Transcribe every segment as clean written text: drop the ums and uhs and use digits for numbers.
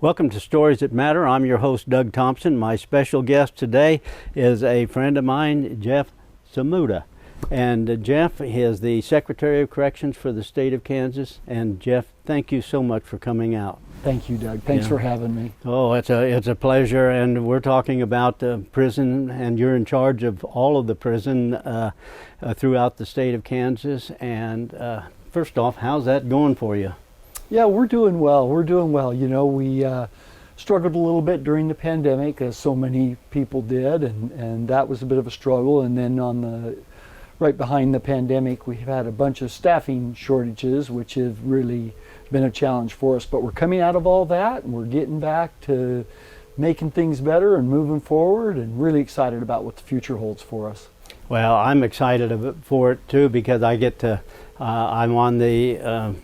Welcome to Stories That Matter. I'm your host, Doug Thompson. My special guest today is a friend of mine, Jeff Zmuda. And Jeff is the Secretary of Corrections for the state of Kansas. And Jeff, thank you so much for coming out. Thank you, Doug. Thanks for having me. Oh, it's a pleasure. And we're talking about prison, and you're in charge of all of the prison throughout the state of Kansas. And first off, how's that going for you? Yeah, we're doing well. We're doing well. You know, we struggled a little bit during the pandemic, as so many people did, and that was a bit of a struggle. And then right behind the pandemic, we've had a bunch of staffing shortages, which have really been a challenge for us. But we're coming out of all that, and we're getting back to making things better and moving forward, and really excited about what the future holds for us. Well, I'm excited for it too, because I get to, I'm on the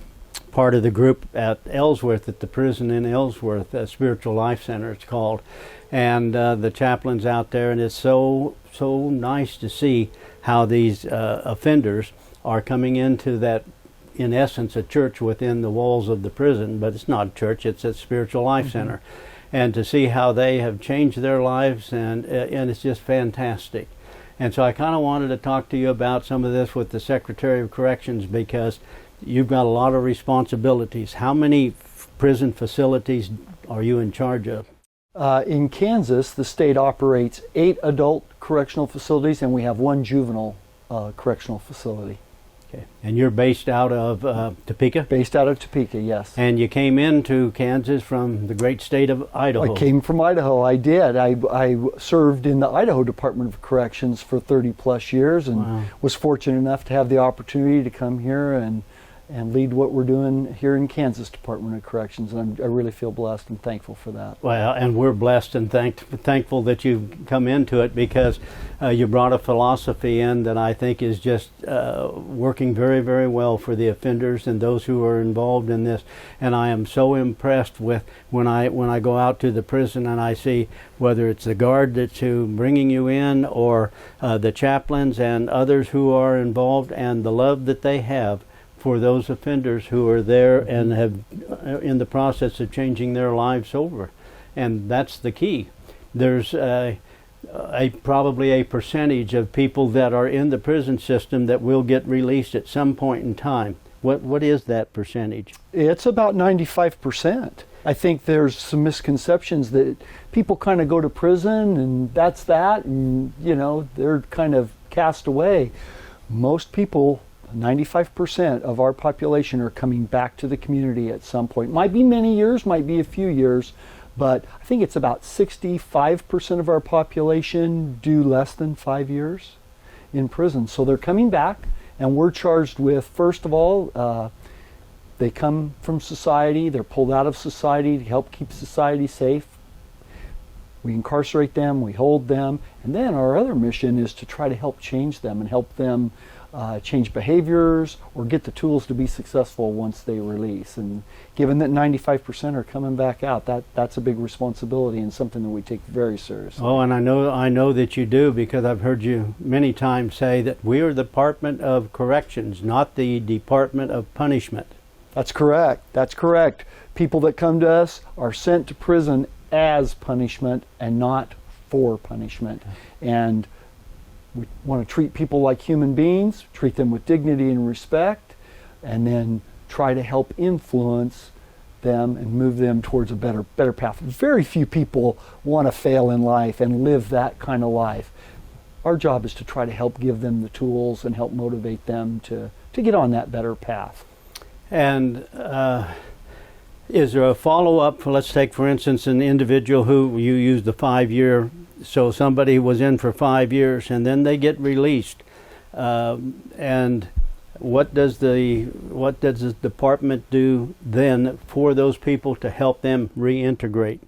part of the group at Ellsworth, at the prison in Ellsworth, Spiritual Life Center it's called, and the chaplain's out there, and it's so nice to see how these offenders are coming into that, in essence, a church within the walls of the prison, but it's not a church, it's a Spiritual Life Center, and to see how they have changed their lives, and it's just fantastic. And so I kind of wanted to talk to you about some of this with the Secretary of Corrections, because you've got a lot of responsibilities. How many prison facilities are you in charge of? In Kansas, the state operates 8 adult correctional facilities, and we have 1 juvenile correctional facility. Okay. And you're based out of Topeka? Based out of Topeka, yes. And you came into Kansas from the great state of Idaho? I came from Idaho. I did. I served in the Idaho Department of Corrections for 30 plus years, and was fortunate enough to have the opportunity to come here and lead what we're doing here in Kansas Department of Corrections, and I really feel blessed and thankful for that. Well, and we're blessed and thankful that you've come into it, because you brought a philosophy in that I think is just working very, very well for the offenders and those who are involved in this. And I am so impressed with when I go out to the prison and I see whether it's the guard that's bringing you in, or the chaplains and others who are involved, and the love that they have for those offenders who are there and have in the process of changing their lives over. And that's the key. There's probably a percentage of people that are in the prison system that will get released at some point in time. What is that percentage? It's about 95%. I think there's some misconceptions that people kind of go to prison and that's that, and you know, they're kind of cast away. Most people, 95% of our population, are coming back to the community at some point. Might be many years, might be a few years, but I think it's about 65% of our population do less than 5 years in prison. So they're coming back, and we're charged with, first of all, they come from society, they're pulled out of society to help keep society safe. We incarcerate them, we hold them, and then our other mission is to try to help change them and help them change behaviors or get the tools to be successful once they release. And given that 95% are coming back out, that's a big responsibility and something that we take very seriously. Oh, and I know that you do, because I've heard you many times say that we are the Department of Corrections, not the Department of Punishment. That's correct. That's correct. People that come to us are sent to prison as punishment and not for punishment. And we want to treat people like human beings, treat them with dignity and respect, and then try to help influence them and move them towards a better path. Very few people want to fail in life and live that kind of life. Our job is to try to help give them the tools and help motivate them to get on that better path. And is there a follow-up? Let's take, for instance, an individual who you use the 5-year. So somebody was in for 5 years and then they get released. And what does the department do then for those people to help them reintegrate?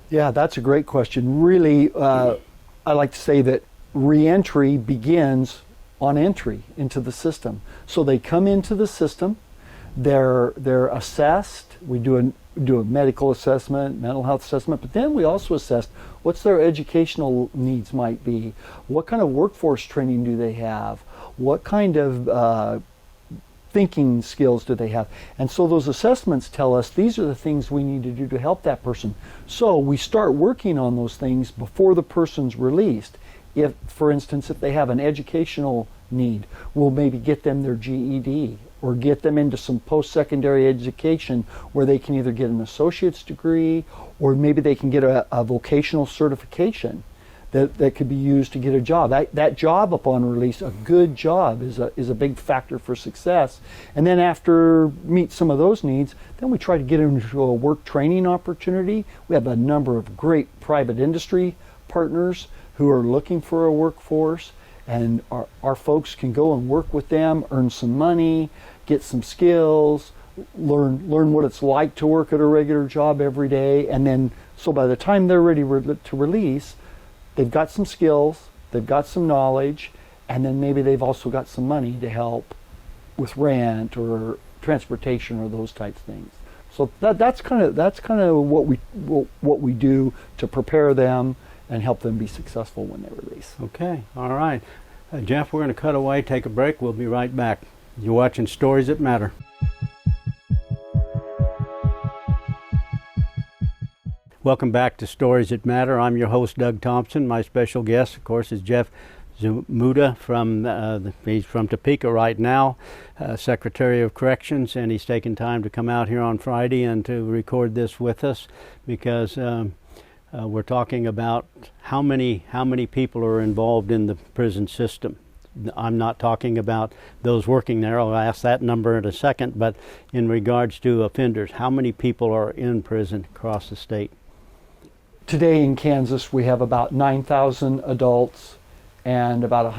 Yeah, that's a great question. Really, I like to say that reentry begins on entry into the system. So they come into the system, they're assessed. We do a medical assessment, mental health assessment, but then we also assess what's their educational needs might be, what kind of workforce training do they have, what kind of thinking skills do they have? And so those assessments tell us these are the things we need to do to help that person. So we start working on those things before the person's released. If, for instance, if they have an educational need, we'll maybe get them their GED or get them into some post-secondary education where they can either get an associate's degree or maybe they can get a vocational certification that could be used to get a job. That job upon release, a good job, is a big factor for success. And then after meet some of those needs, then we try to get them into a work training opportunity. We have a number of great private industry partners who are looking for a workforce, and our folks can go and work with them, earn some money, get some skills, learn what it's like to work at a regular job every day, and then so by the time they're ready to release, they've got some skills, they've got some knowledge, and then maybe they've also got some money to help with rent or transportation or those types of things. So that's kind of what we do to prepare them and help them be successful when they release. Okay, all right. Jeff, we're going to cut away, take a break. We'll be right back. You're watching Stories That Matter. Welcome back to Stories That Matter. I'm your host, Doug Thompson. My special guest, of course, is Jeff Zmuda he's from Topeka right now, Secretary of Corrections, and he's taken time to come out here on Friday and to record this with us because we're talking about how many people are involved in the prison system. I'm not talking about those working there. I'll ask that number in a second, but in regards to offenders, how many people are in prison across the state? Today in Kansas, we have about 9,000 adults and about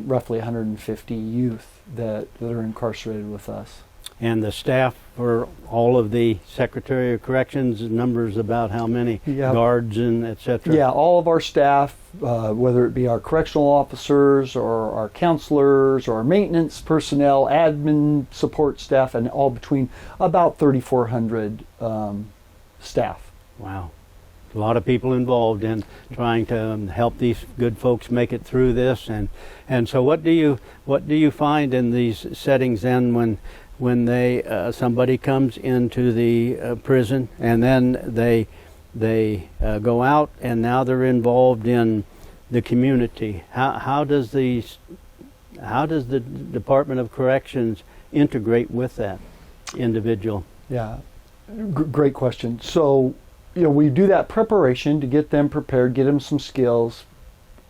roughly 150 youth that are incarcerated with us. And the staff for all of the Secretary of Corrections, numbers about how many guards and et cetera? Yeah, all of our staff, whether it be our correctional officers or our counselors or our maintenance personnel, admin support staff, and all between about 3,400 staff. Wow. A lot of people involved in trying to help these good folks make it through this, and so what do you find in these settings then when they somebody comes into the prison and then they go out and now they're involved in the community? How does the Department of Corrections integrate with that individual? Yeah, great question. So, we do that preparation to get them prepared, get them some skills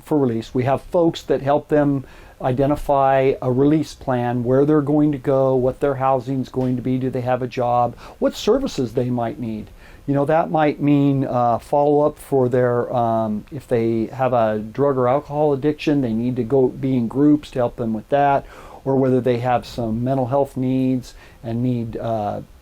for release. We have folks that help them identify a release plan, where they're going to go, what their housing's going to be, do they have a job, what services they might need. That might mean follow-up for their, if they have a drug or alcohol addiction, they need to go be in groups to help them with that, or whether they have some mental health needs and need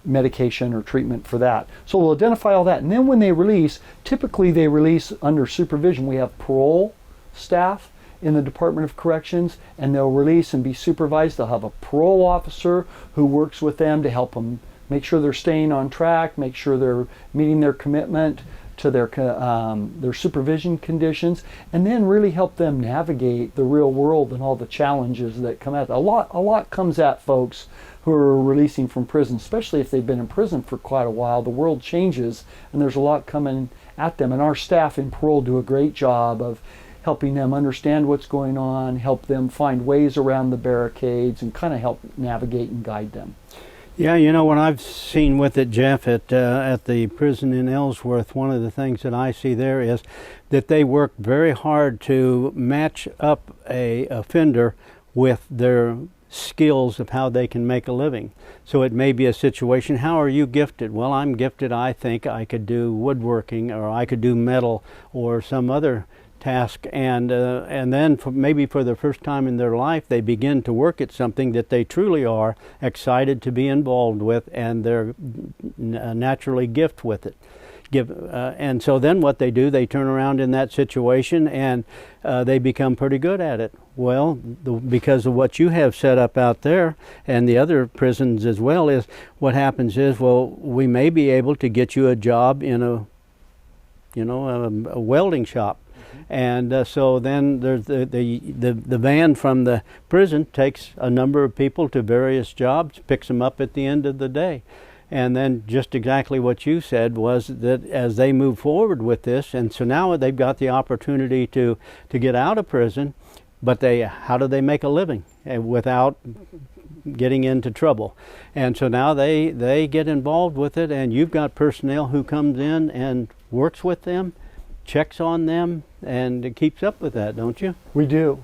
medication or treatment for that. So we'll identify all that, and then when they release, typically they release under supervision. We have parole staff in the Department of Corrections, and they'll release and be supervised. They'll have a parole officer who works with them to help them make sure they're staying on track, make sure they're meeting their commitment to their supervision conditions, and then really help them navigate the real world and all the challenges that come at it. A lot comes at folks who are releasing from prison, especially if they've been in prison for quite a while. The world changes, and there's a lot coming at them, and our staff in parole do a great job of helping them understand what's going on, help them find ways around the barricades, and kind of help navigate and guide them. Yeah, what I've seen with it, Jeff, at the prison in Ellsworth, one of the things that I see there is that they work very hard to match up a offender with their skills of how they can make a living. So it may be a situation, how are you gifted? Well, I'm gifted, I think I could do woodworking, or I could do metal, or some other task, and then maybe for the first time in their life they begin to work at something that they truly are excited to be involved with, and they're naturally gifted with it. And so then what they do, they turn around in that situation and they become pretty good at it. Well, because of what you have set up out there and the other prisons as well, is what happens is, well, we may be able to get you a job in a welding shop. And so then there's the van from the prison takes a number of people to various jobs, picks them up at the end of the day. And then just exactly what you said was that as they move forward with this, and so now they've got the opportunity to get out of prison, but how do they make a living without getting into trouble? And so now they get involved with it, and you've got personnel who comes in and works with them, checks on them, and keeps up with that, don't you? We do.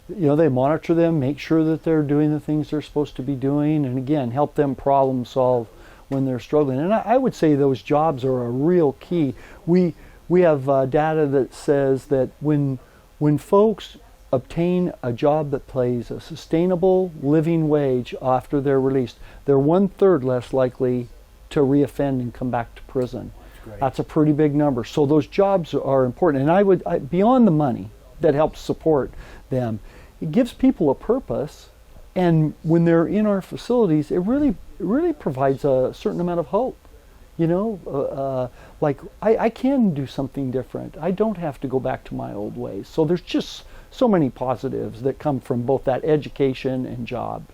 They monitor them, make sure that they're doing the things they're supposed to be doing, and again, help them problem solve when they're struggling. And I would say those jobs are a real key. We have data that says that when folks obtain a job that pays a sustainable living wage after they're released, they're 1/3 less likely to reoffend and come back to prison. That's a pretty big number. So those jobs are important. And beyond the money that helps support them, it gives people a purpose. And when they're in our facilities, it really provides a certain amount of hope. Like I can do something different. I don't have to go back to my old ways. So there's just so many positives that come from both that education and job.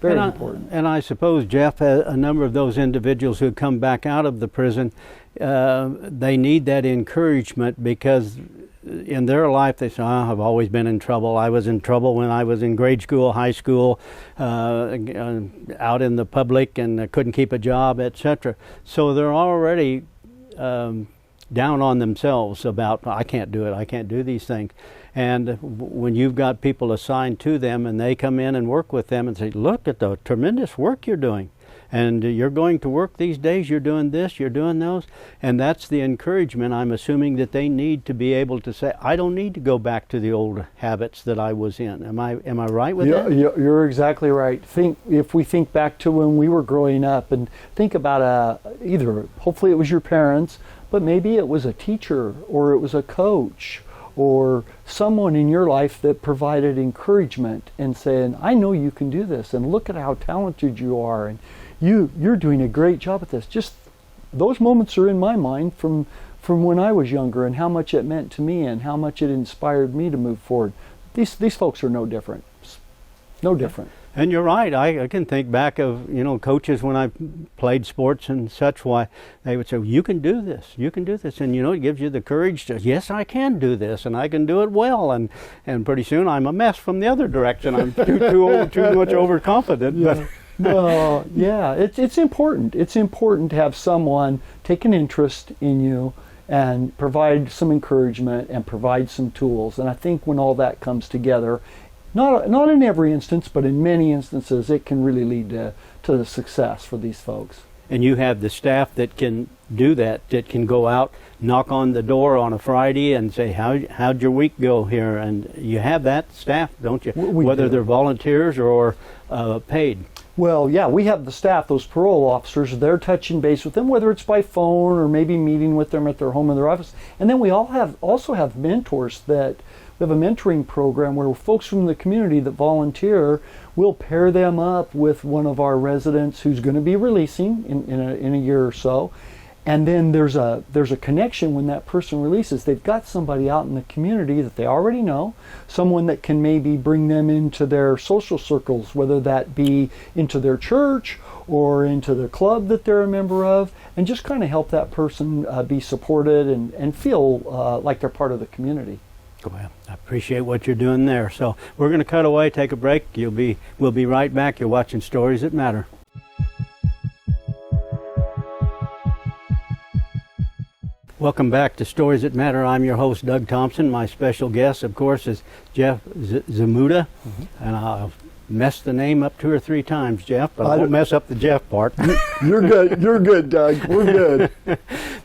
Very important. And I suppose, Jeff, a number of those individuals who come back out of the prison, they need that encouragement, because in their life they say, I've always been in trouble. I was in trouble when I was in grade school, high school, out in the public, and I couldn't keep a job, etc. So they're already down on themselves about, I can't do it, I can't do these things. And when you've got people assigned to them and they come in and work with them and say, look at the tremendous work you're doing, and you're going to work these days, you're doing this, you're doing those, and that's the encouragement, I'm assuming, that they need to be able to say, I don't need to go back to the old habits that I was in. Am I right with that? You're exactly right. If we think back to when we were growing up, and think about either, hopefully it was your parents, but maybe it was a teacher, or it was a coach, or someone in your life that provided encouragement and saying, I know you can do this, and look at how talented you are, and you're doing a great job at this. Just those moments are in my mind from when I was younger, and how much it meant to me and how much it inspired me to move forward. These folks are no different. No different. And you're right. I can think back of, coaches when I played sports and such, why they would say, you can do this, you can do this. And, it gives you the courage to, yes, I can do this, and I can do it well. And pretty soon I'm a mess from the other direction. I'm too much overconfident. Yeah. No, yeah, it's important. It's important to have someone take an interest in you and provide some encouragement and provide some tools. And I think when all that comes together, not in every instance, but in many instances, it can really lead to the success for these folks. And you have the staff that can do that can go out, knock on the door on a Friday and say, how'd your week go here? And you have that staff, don't you? Whether they're volunteers or paid. Well, yeah, we have the staff, those parole officers, they're touching base with them, whether it's by phone or maybe meeting with them at their home or their office. And then we also have mentors that we have a mentoring program where folks from the community that volunteer will pair them up with one of our residents who's going to be releasing in a year or so. And then there's a connection when that person releases. They've got somebody out in the community that they already know, someone that can maybe bring them into their social circles, whether that be into their church or into the club that they're a member of, and just kind of help that person be supported and feel like they're part of the community. Well, I appreciate what you're doing there. So we're going to cut away, take a break. We'll be right back. You're watching Stories That Matter. Welcome back to Stories That Matter. I'm your host, Doug Thompson. My special guest, of course, is Jeff Zmuda. And I'll mess the name up 2 or 3 times, Jeff, but I won't mess up the Jeff part. You're good, Doug. We're good.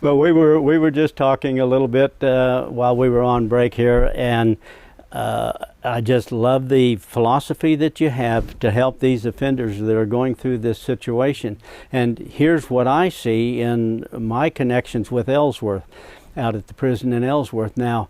But we were just talking a little bit while we were on break here, and I just love the philosophy that you have to help these offenders that are going through this situation. And here's what I see in my connections with Ellsworth, out at the prison in Ellsworth. Now,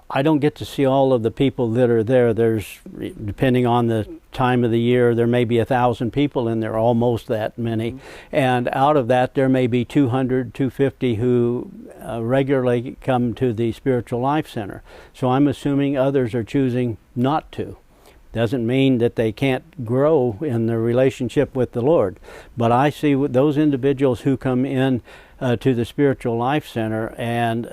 I don't get to see all of the people that are there. There's, depending on the time of the year, there may be 1,000 people in there, almost that many. And out of that, there may be 200, 250 who regularly come to the Spiritual Life Center. So I'm assuming others are choosing not to. Doesn't mean that they can't grow in their relationship with the Lord. But I see those individuals who come in to the Spiritual Life Center and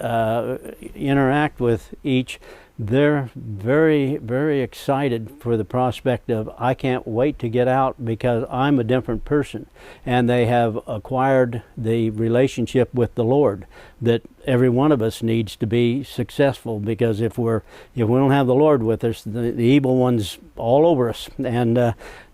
interact with each, they're very, very excited for the prospect of, I can't wait to get out because I'm a different person. And they have acquired the relationship with the Lord that every one of us needs to be successful, because if we don't have the Lord with us, the evil one's all over us and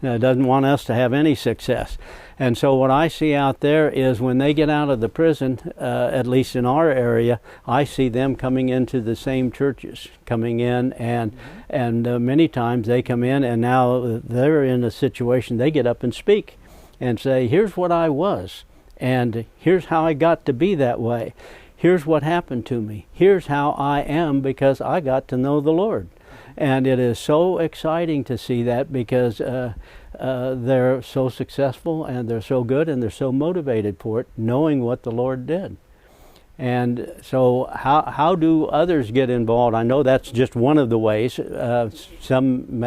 doesn't want us to have any success. And so what I see out there is when they get out of the prison, at least in our area, I see them coming into the same churches, coming in, and many times they come in and now they're in a situation, they get up and speak and say, here's what I was, and here's how I got to be that way. Here's what happened to me. Here's how I am because I got to know the Lord. And it is so exciting to see that, because they're so successful and they're so good and they're so motivated for it, knowing what the Lord did. And so how do others get involved? I know that's just one of the ways. Some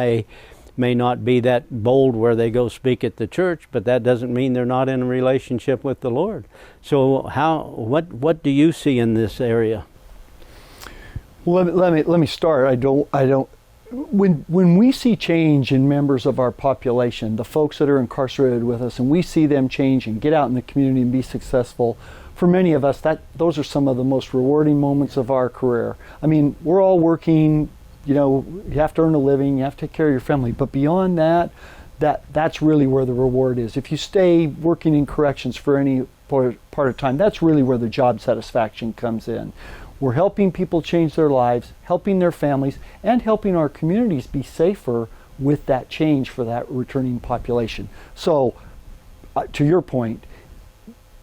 may not be that bold where they go speak at the church, but that doesn't mean they're not in a relationship with the Lord. So what do you see in this area? Well, let me start. I don't. When we see change in members of our population, the folks that are incarcerated with us, and we see them change and get out in the community and be successful, for many of us, those are some of the most rewarding moments of our career. I mean, we're all working. You have to earn a living, you have to take care of your family, but beyond that, that's really where the reward is. If you stay working in corrections for any part of time, that's really where the job satisfaction comes in. We're helping people change their lives, helping their families, and helping our communities be safer with that change for that returning population. So, to your point,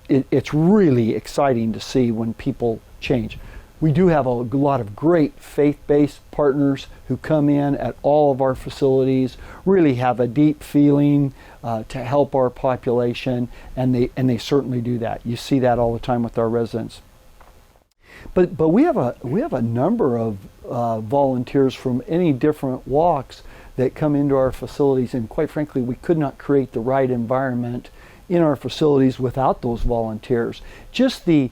it's really exciting to see when people change. We do have a lot of great faith-based partners who come in at all of our facilities, really have a deep feeling to help our population, and they certainly do that. You see that all the time with our residents. But we have a number of volunteers from any different walks that come into our facilities, and quite frankly, we could not create the right environment in our facilities without those volunteers. Just the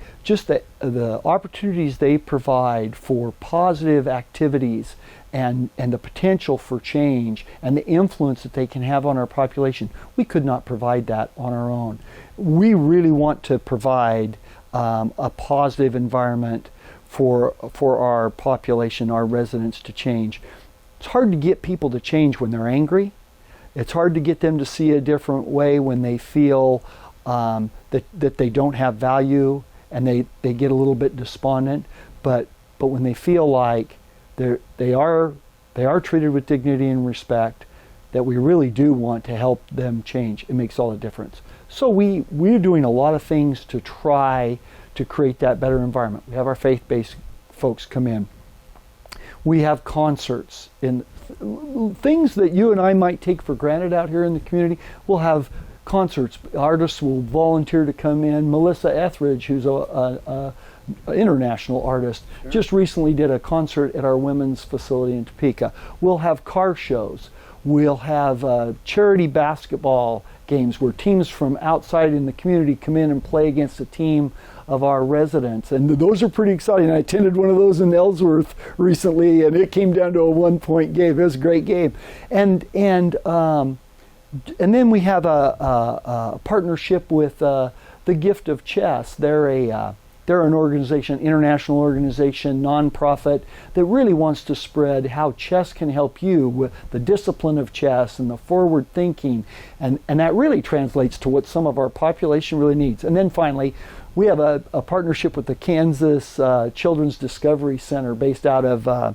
opportunities they provide for positive activities and the potential for change and the influence that they can have on our population, we could not provide that on our own. We really want to provide a positive environment for our population, our residents, to change. It's hard to get people to change when they're angry. It's hard to get them to see a different way when they feel that they don't have value and they get a little bit despondent. But when they feel like they are treated with dignity and respect, that we really do want to help them change, it makes all the difference. So we're doing a lot of things to try to create that better environment. We have our faith-based folks come in. We have concerts, in things that you and I might take for granted out here in the community. We'll have concerts. Artists will volunteer to come in. Melissa Etheridge, who's a international artist, sure, just recently did a concert at our women's facility in Topeka. We'll have car shows. We'll have charity basketball games where teams from outside in the community come in and play against a team of our residents, and those are pretty exciting. I attended one of those in Ellsworth recently, and it came down to a 1-point game. It was a great game, and then we have a partnership with the Gift of Chess. They're an organization, international organization, nonprofit, that really wants to spread how chess can help you with the discipline of chess and the forward thinking, and that really translates to what some of our population really needs. And then finally, we have a partnership with the Kansas Children's Discovery Center based out of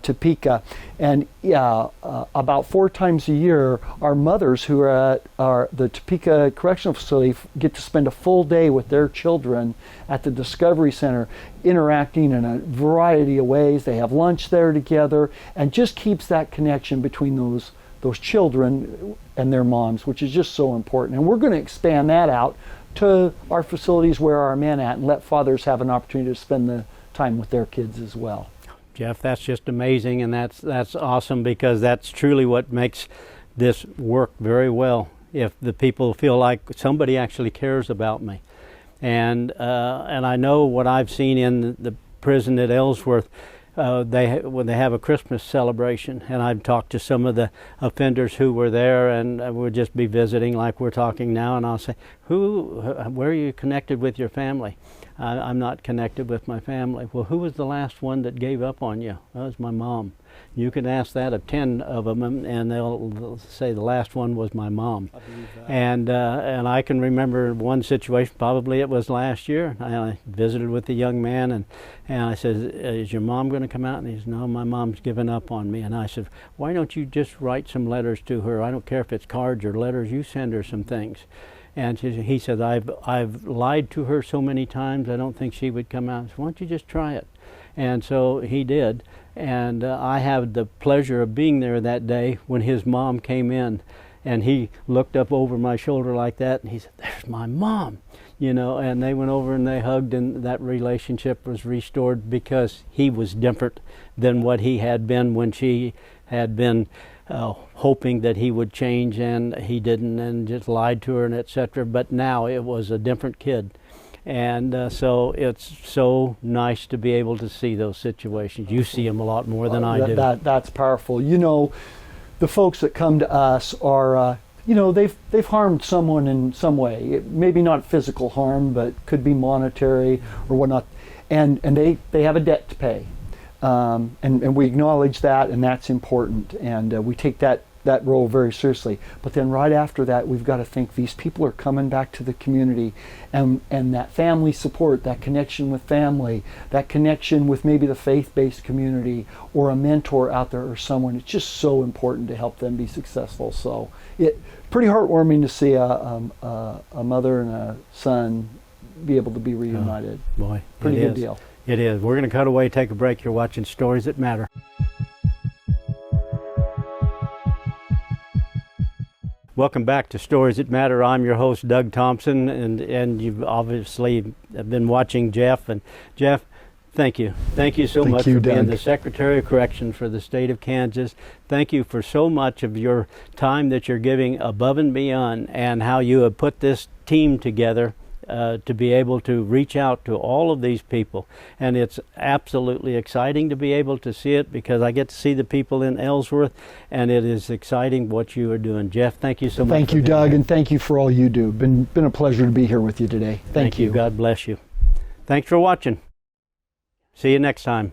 Topeka, and about 4 times a year, our mothers who are at the Topeka Correctional Facility get to spend a full day with their children at the Discovery Center, interacting in a variety of ways. They have lunch there together, and just keeps that connection between those children and their moms, which is just so important. And we're going to expand that out to our facilities where our men at, and let fathers have an opportunity to spend the time with their kids as well. Jeff, that's just amazing, and that's awesome, because that's truly what makes this work very well. If the people feel like somebody actually cares about me, and I know what I've seen in the prison at Ellsworth. When they have a Christmas celebration, and I've talked to some of the offenders who were there, and we'll just be visiting like we're talking now, and I'll say, where are you connected with your family? I'm not connected with my family. Well, who was the last one that gave up on you? Well, it was my mom. You can ask that of 10 of them, and they'll say the last one was my mom. I believe that. And I can remember one situation, probably it was last year. I visited with a young man, and I said, is your mom going to come out? And he said, no, my mom's given up on me. And I said, why don't you just write some letters to her? I don't care if it's cards or letters, you send her some things. And he said, I've lied to her so many times, I don't think she would come out. I said, why don't you just try it? And so he did. And I had the pleasure of being there that day when his mom came in, and he looked up over my shoulder like that, and he said, there's my mom, and they went over and they hugged, and that relationship was restored, because he was different than what he had been when she had been hoping that he would change, and he didn't, and just lied to her, and etc. But now it was a different kid. And so it's so nice to be able to see those situations. You see them a lot more than I do. That's powerful. The folks that come to us are, they've harmed someone in some way. Maybe not physical harm, but could be monetary or whatnot. And they have a debt to pay. And we acknowledge that, and that's important. And we take that role very seriously. But then right after that, we've got to think these people are coming back to the community, and that family support, that connection with family, that connection with maybe the faith-based community or a mentor out there or someone. It's just so important to help them be successful. So it's pretty heartwarming to see a mother and a son be able to be reunited. Oh, boy, pretty good deal. It is. We're going to cut away, take a break. You're watching Stories That Matter. Welcome back to Stories That Matter. I'm your host, Doug Thompson, and you've obviously been watching Jeff. And Jeff, thank you. Thank you so much for being the Secretary of Corrections for the state of Kansas. Thank you for so much of your time that you're giving above and beyond, and how you have put this team together to be able to reach out to all of these people. And it's absolutely exciting to be able to see it, because I get to see the people in Ellsworth, and it is exciting what you are doing. Jeff, thank you so much. Thank you, Doug, and thank you for all you do. Been a pleasure to be here with you today. Thank you. God bless you. Thanks for watching. See you next time.